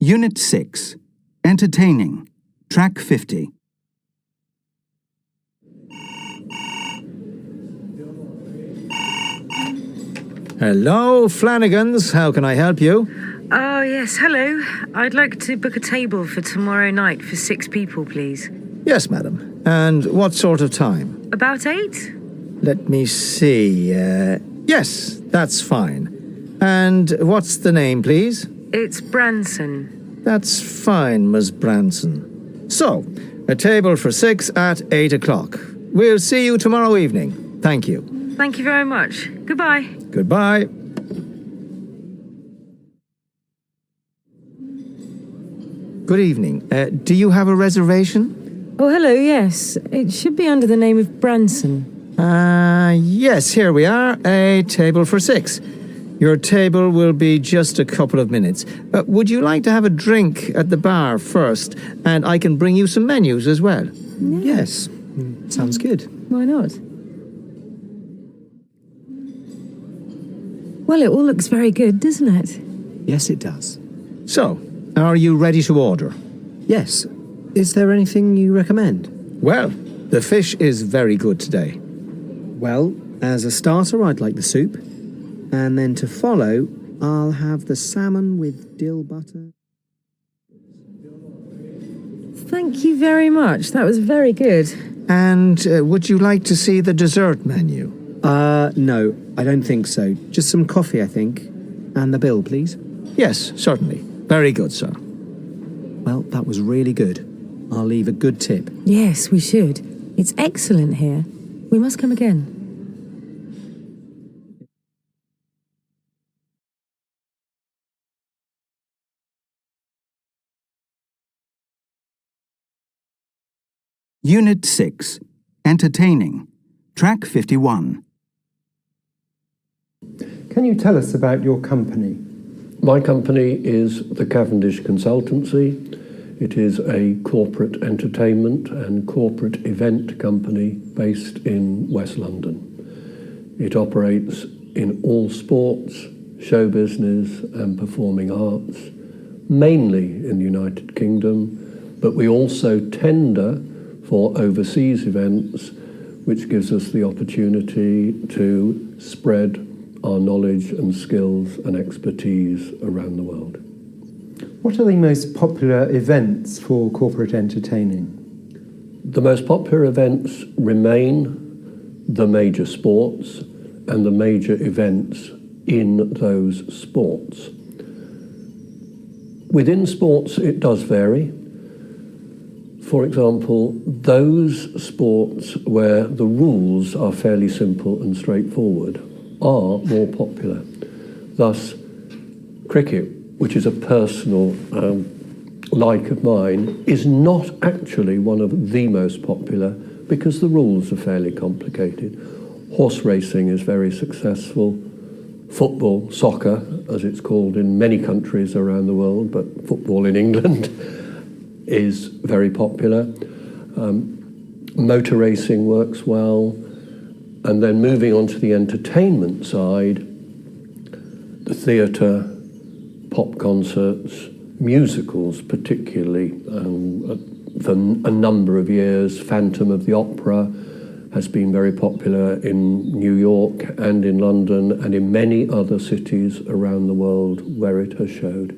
Unit 6. Entertaining. Track 50. Hello, Flanagan's. How can I help you? Oh, yes, hello. I'd like to book a table for tomorrow night for 6 people, please. Yes, madam. And what sort of time? About 8? Let me see. Yes, that's fine. And what's the name, please? It's Branson. That's fine, Miss Branson. So, a table for 6 at 8 o'clock. We'll see you tomorrow evening. Thank you. Thank you very much. Goodbye. Goodbye. Good evening. Do you have a reservation? Oh, hello, yes. It should be under the name of Branson. Yes, here we are. A table for 6. Your table will be just a couple of minutes. Would you like to have a drink at the bar first? And I can bring you some menus as well. Yeah. Yes, sounds good. Why not? Well, it all looks very good, doesn't it? Yes, it does. So, are you ready to order? Yes. Is there anything you recommend? Well, the fish is very good today. Well, as a starter, I'd like the soup. And then to follow, I'll have the salmon with dill butter. Thank you very much. That was very good. And would you like to see the dessert menu? No, I don't think so. Just some coffee, I think. And the bill, please. Yes, certainly. Very good, sir. Well, that was really good. I'll leave a good tip. Yes, we should. It's excellent here. We must come again. Unit 6. Entertaining. Track 51. Can you tell us about your company? My company is the Cavendish Consultancy. It is a corporate entertainment and corporate event company based in West London. It operates in all sports, show business and performing arts, mainly in the United Kingdom, but we also tender for overseas events, which gives us the opportunity to spread our knowledge and skills and expertise around the world. What are the most popular events for corporate entertaining? The most popular events remain the major sports and the major events in those sports. Within sports, it does vary. For example, those sports where the rules are fairly simple and straightforward are more popular. Thus, cricket, which is a personal like of mine, is not actually one of the most popular because the rules are fairly complicated. Horse racing is very successful. Football, soccer, as it's called in many countries around the world, but football in England is very popular. Motor racing works well. And then moving on to the entertainment side, the theatre, pop concerts, musicals particularly. For a number of years, Phantom of the Opera has been very popular in New York and in London and in many other cities around the world where it has showed.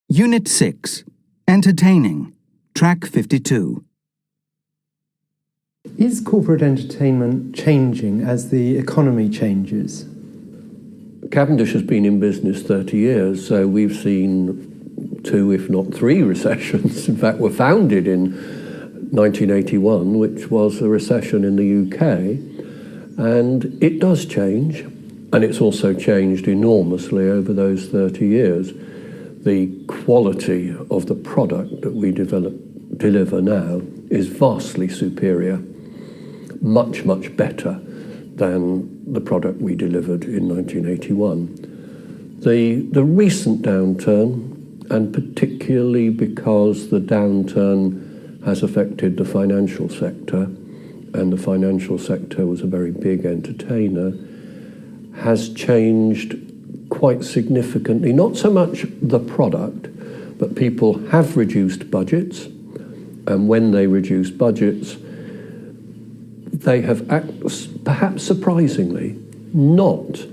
Unit 6. Entertaining. Track 52. Is corporate entertainment changing as the economy changes? Cavendish has been in business 30 years, so we've seen 2, if not 3 recessions. In fact, we're founded in 1981, which was a recession in the UK. And it does change, and it's also changed enormously over those 30 years. The quality of the product that we deliver now is vastly superior, much, much better than the product we delivered in 1981. The recent downturn, and particularly because the downturn has affected the financial sector, and the financial sector was a very big entertainer, has changed quite significantly. Not so much the product, but people have reduced budgets, and when they reduce budgets, they have, perhaps surprisingly, not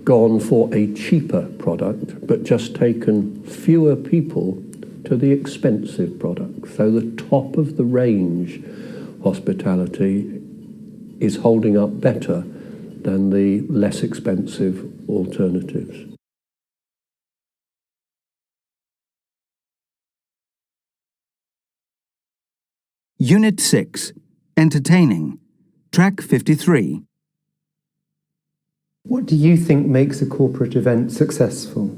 gone for a cheaper product, but just taken fewer people to the expensive product. So the top of the range hospitality is holding up better than the less expensive alternatives. Unit 6, Entertaining, Track 53. What do you think makes a corporate event successful?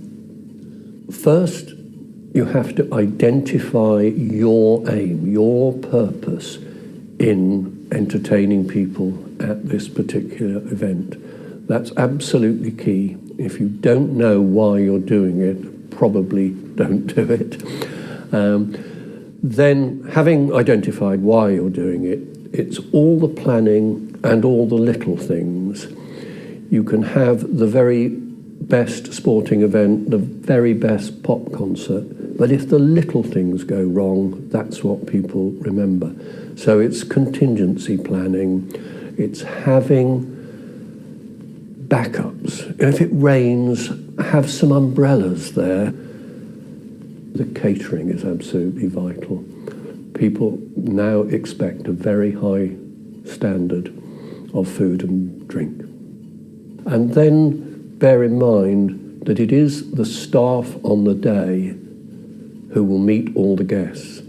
First, you have to identify your aim, your purpose in entertaining people at this particular event. That's absolutely key. If you don't know why you're doing it, probably don't do it. Then, having identified why you're doing it, it's all the planning and all the little things. You can have the very best sporting event, the very best pop concert, but if the little things go wrong, that's what people remember. So it's contingency planning, it's having backups. If it rains, have some umbrellas there. The catering is absolutely vital. People now expect a very high standard of food and drink. And then bear in mind that it is the staff on the day who will meet all the guests.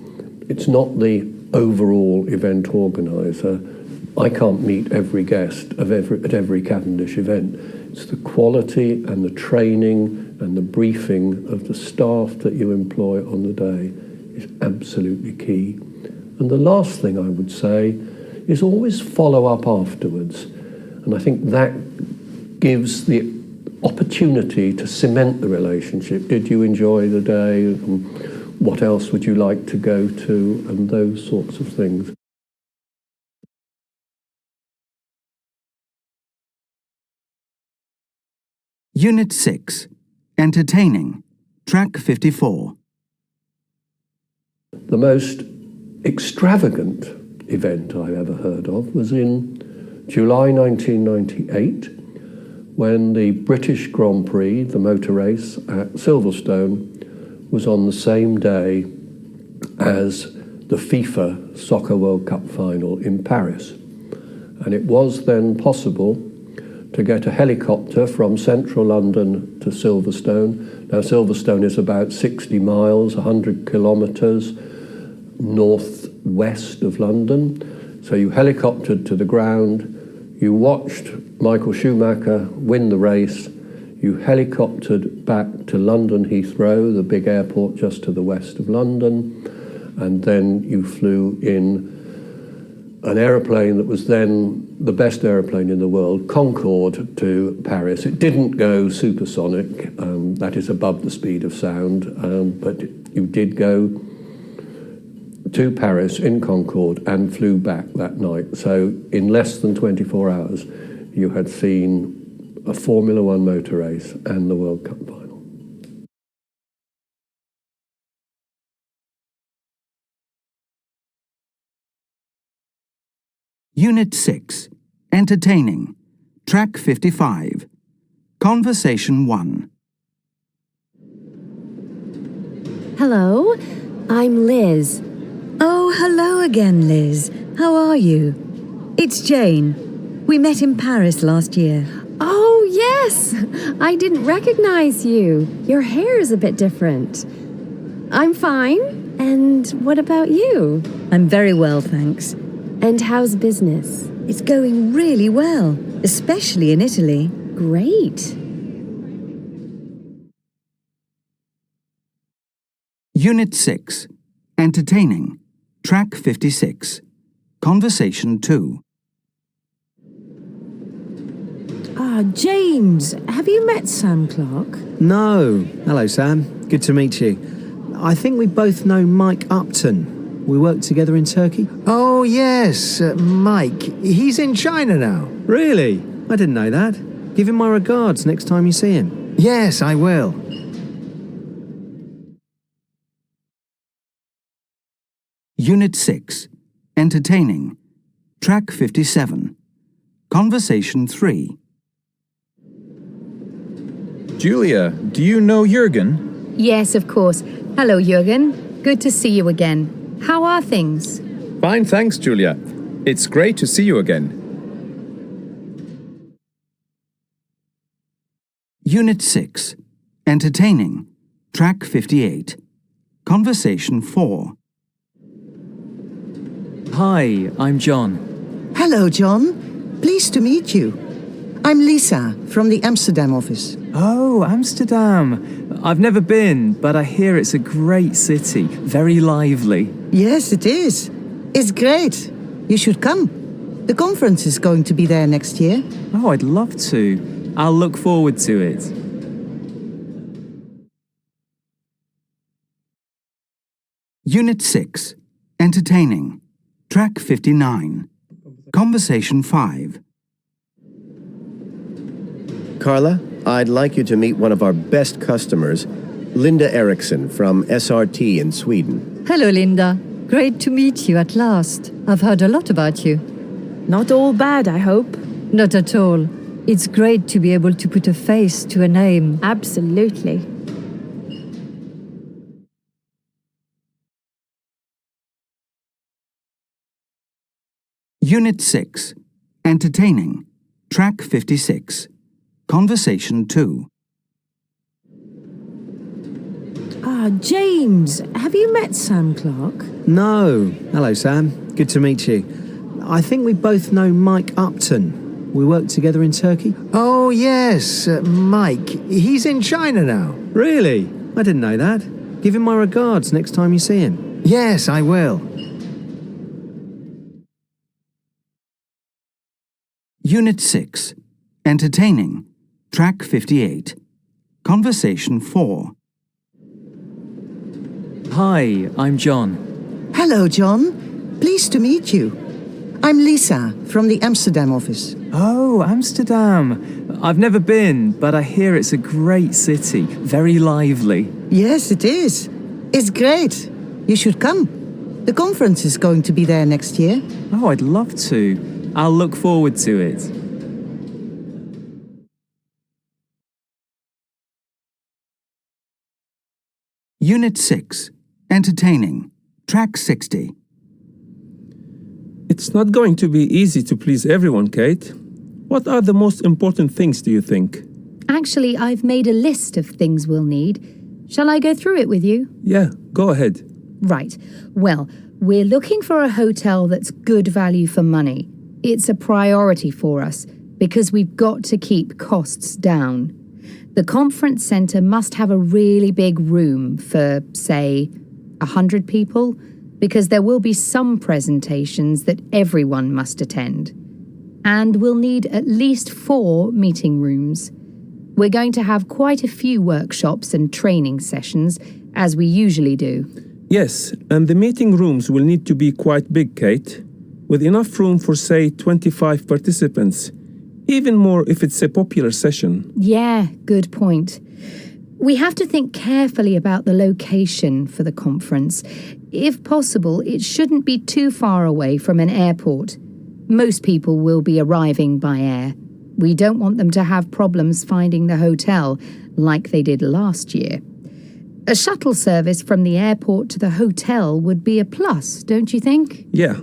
It's not the overall event organiser. I can't meet every guest at every Cavendish event. It's the quality and the training and the briefing of the staff that you employ on the day is absolutely key. And the last thing I would say is always follow up afterwards. And I think that gives the opportunity to cement the relationship. Did you enjoy the day? What else would you like to go to? And those sorts of things. Unit 6, Entertaining, Track 54. The most extravagant event I ever heard of was in July 1998, when the British Grand Prix, the motor race at Silverstone, was on the same day as the FIFA Soccer World Cup final in Paris. And it was then possible to get a helicopter from central London to Silverstone. Now, Silverstone is about 60 miles, 100 kilometres northwest of London. So you helicoptered to the ground, you watched Michael Schumacher win the race, you helicoptered back to London Heathrow, the big airport just to the west of London, and then you flew in an aeroplane that was then the best aeroplane in the world, Concorde, to Paris. It didn't go supersonic, that is above the speed of sound, but you did go to Paris in Concorde and flew back that night. So in less than 24 hours, you had seen a Formula One motor race and the World Cup final. Unit 6, Entertaining, Track 55. Conversation 1. Hello, I'm Liz. Oh, hello again, Liz. How are you? It's Jane. We met in Paris last year. Oh, yes! I didn't recognize you. Your hair is a bit different. I'm fine. And what about you? I'm very well, thanks. And how's business? It's going really well, especially in Italy. Great. Unit 6, Entertaining, Track 56. Conversation 2. James, have you met Sam Clark? No. Hello, Sam. Good to meet you. I think we both know Mike Upton. We worked together in Turkey. Oh, yes, Mike. He's in China now. Really? I didn't know that. Give him my regards next time you see him. Yes, I will. Unit 6. Entertaining. Track 57. Conversation 3. Julia, do you know Jürgen? Yes, of course. Hello, Jürgen. Good to see you again. How are things? Fine, thanks, Julia. It's great to see you again. Unit 6. Entertaining. Track 58. Conversation 4. Hi, I'm John. Hello, John. Pleased to meet you. I'm Lisa from the Amsterdam office. Oh, Amsterdam. I've never been, but I hear it's a great city. Very lively. Yes, it is. It's great. You should come. The conference is going to be there next year. Oh, I'd love to. I'll look forward to it. Unit 6. Entertaining. Track 59. Conversation 5. Carla, I'd like you to meet one of our best customers, Linda Eriksson from SRT in Sweden. Hello, Linda. Great to meet you at last. I've heard a lot about you. Not all bad, I hope. Not at all. It's great to be able to put a face to a name. Absolutely. Unit 6. Entertaining. Track 56. Conversation 2. James, have you met Sam Clark? No. Hello, Sam. Good to meet you. I think we both know Mike Upton. We worked together in Turkey. Oh, yes, Mike. He's in China now. Really? I didn't know that. Give him my regards next time you see him. Yes, I will. Unit 6. Entertaining. Track 58. Conversation 4. Hi, I'm John. Hello, John. Pleased to meet you. I'm Lisa from the Amsterdam office. Oh, Amsterdam. I've never been, but I hear it's a great city. Very lively. Yes, it is. It's great. You should come. The conference is going to be there next year. Oh, I'd love to. I'll look forward to it. Unit 6. Entertaining. Track 60. It's not going to be easy to please everyone, Kate. What are the most important things, do you think? Actually, I've made a list of things we'll need. Shall I go through it with you? Yeah, go ahead. Right. Well, we're looking for a hotel that's good value for money. It's a priority for us because we've got to keep costs down. The conference centre must have a really big room for, say, 100 people, because there will be some presentations that everyone must attend. And we'll need at least 4 meeting rooms. We're going to have quite a few workshops and training sessions, as we usually do. Yes, and the meeting rooms will need to be quite big, Kate, with enough room for, say, 25 participants. Even more if it's a popular session. Yeah, good point. We have to think carefully about the location for the conference. If possible, it shouldn't be too far away from an airport. Most people will be arriving by air. We don't want them to have problems finding the hotel, like they did last year. A shuttle service from the airport to the hotel would be a plus, don't you think? Yeah,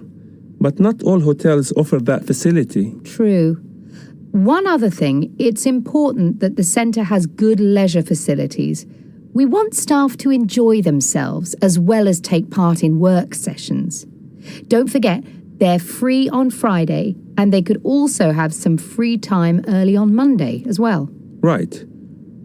but not all hotels offer that facility. True. One other thing, it's important that the centre has good leisure facilities. We want staff to enjoy themselves as well as take part in work sessions. Don't forget, they're free on Friday, and they could also have some free time early on Monday as well. Right.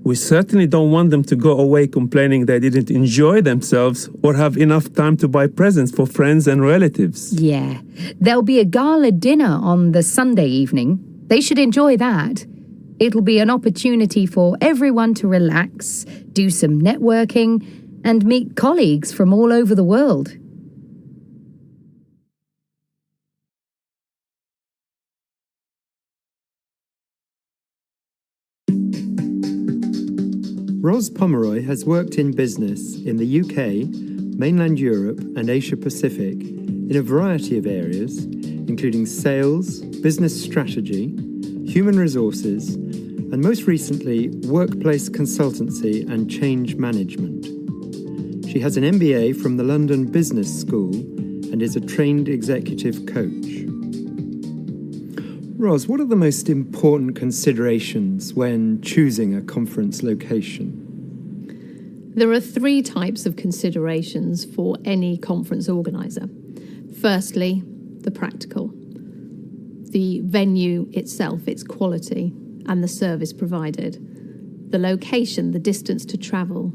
We certainly don't want them to go away complaining they didn't enjoy themselves or have enough time to buy presents for friends and relatives. Yeah. There'll be a gala dinner on the Sunday evening. They should enjoy that. It'll be an opportunity for everyone to relax, do some networking, and meet colleagues from all over the world. Ros Pomeroy has worked in business in the UK, mainland Europe, and Asia Pacific in a variety of areas, including sales, business strategy, human resources, and most recently, workplace consultancy and change management. She has an MBA from the London Business School and is a trained executive coach. Ros, what are the most important considerations when choosing a conference location? There are 3 types of considerations for any conference organiser. Firstly, the practical. The venue itself, its quality, and the service provided. The location, the distance to travel,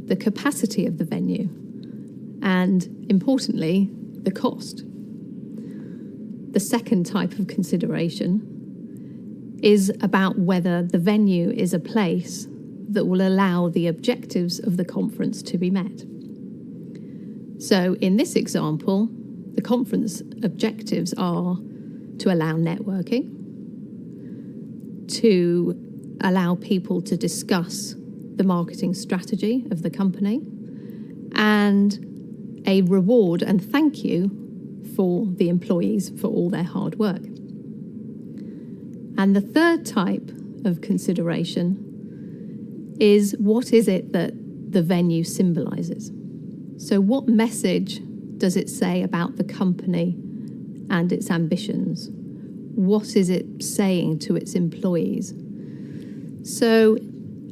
the capacity of the venue, and, importantly, the cost. The second type of consideration is about whether the venue is a place that will allow the objectives of the conference to be met. So in this example, the conference objectives are to allow networking, to allow people to discuss the marketing strategy of the company, and a reward and thank you for the employees for all their hard work. And the third type of consideration is what is it that the venue symbolises? So what message does it say about the company and its ambitions? What is it saying to its employees? So,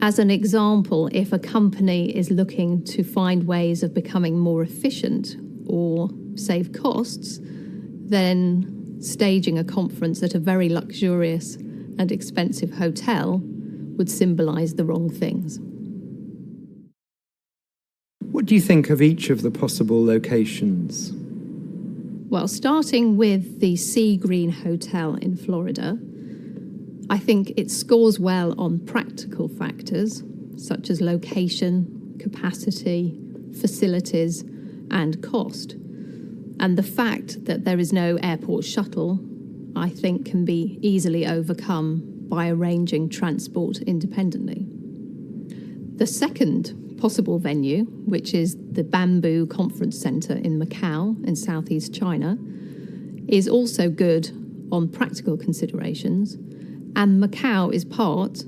as an example, if a company is looking to find ways of becoming more efficient or save costs, then staging a conference at a very luxurious and expensive hotel would symbolise the wrong things. What do you think of each of the possible locations? Well, starting with the Sea Green Hotel in Florida, I think it scores well on practical factors such as location, capacity, facilities, and cost. And the fact that there is no airport shuttle, I think, can be easily overcome by arranging transport independently. The second possible venue, which is the Bamboo Conference Centre in Macau in southeast China, is also good on practical considerations, and Macau is part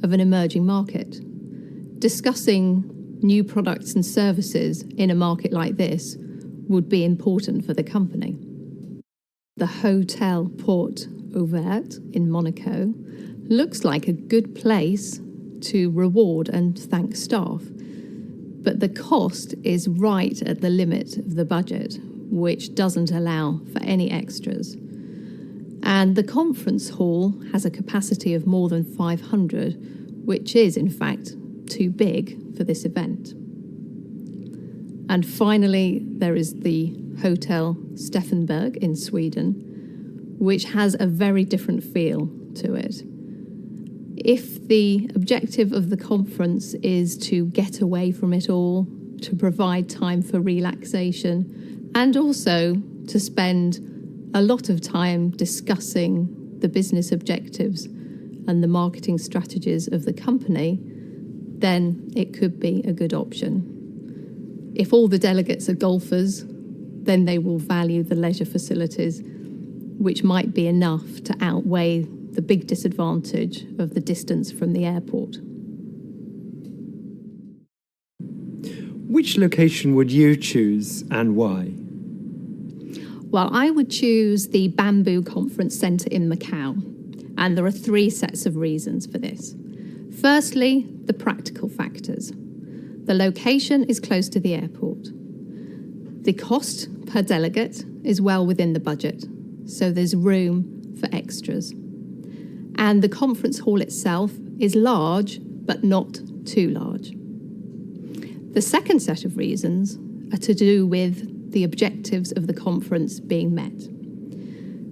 of an emerging market. Discussing new products and services in a market like this would be important for the company. The Hotel Port Ouvert in Monaco looks like a good place to reward and thank staff, but the cost is right at the limit of the budget, which doesn't allow for any extras. And the conference hall has a capacity of more than 500, which is in fact too big for this event. And finally, there is the Hotel Steffenberg in Sweden, which has a very different feel to it. If the objective of the conference is to get away from it all, to provide time for relaxation, and also to spend a lot of time discussing the business objectives and the marketing strategies of the company, then it could be a good option. If all the delegates are golfers, then they will value the leisure facilities, which might be enough to outweigh the big disadvantage of the distance from the airport. Which location would you choose and why? Well, I would choose the Bamboo Conference Centre in Macau, and there are 3 sets of reasons for this. Firstly, the practical factors. The location is close to the airport. The cost per delegate is well within the budget, so there's room for extras. And the conference hall itself is large, but not too large. The second set of reasons are to do with the objectives of the conference being met.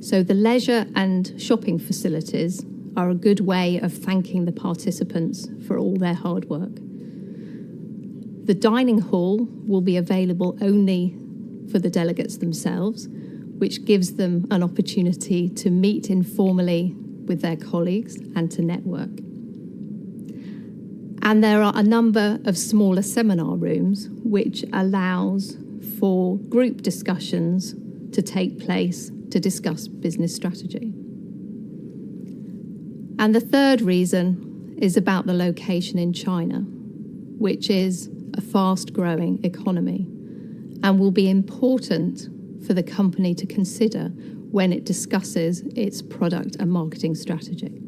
So the leisure and shopping facilities are a good way of thanking the participants for all their hard work. The dining hall will be available only for the delegates themselves, which gives them an opportunity to meet informally with their colleagues and to network. And there are a number of smaller seminar rooms which allows for group discussions to take place to discuss business strategy. And the third reason is about the location in China, which is a fast-growing economy and will be important for the company to consider when it discusses its product and marketing strategy.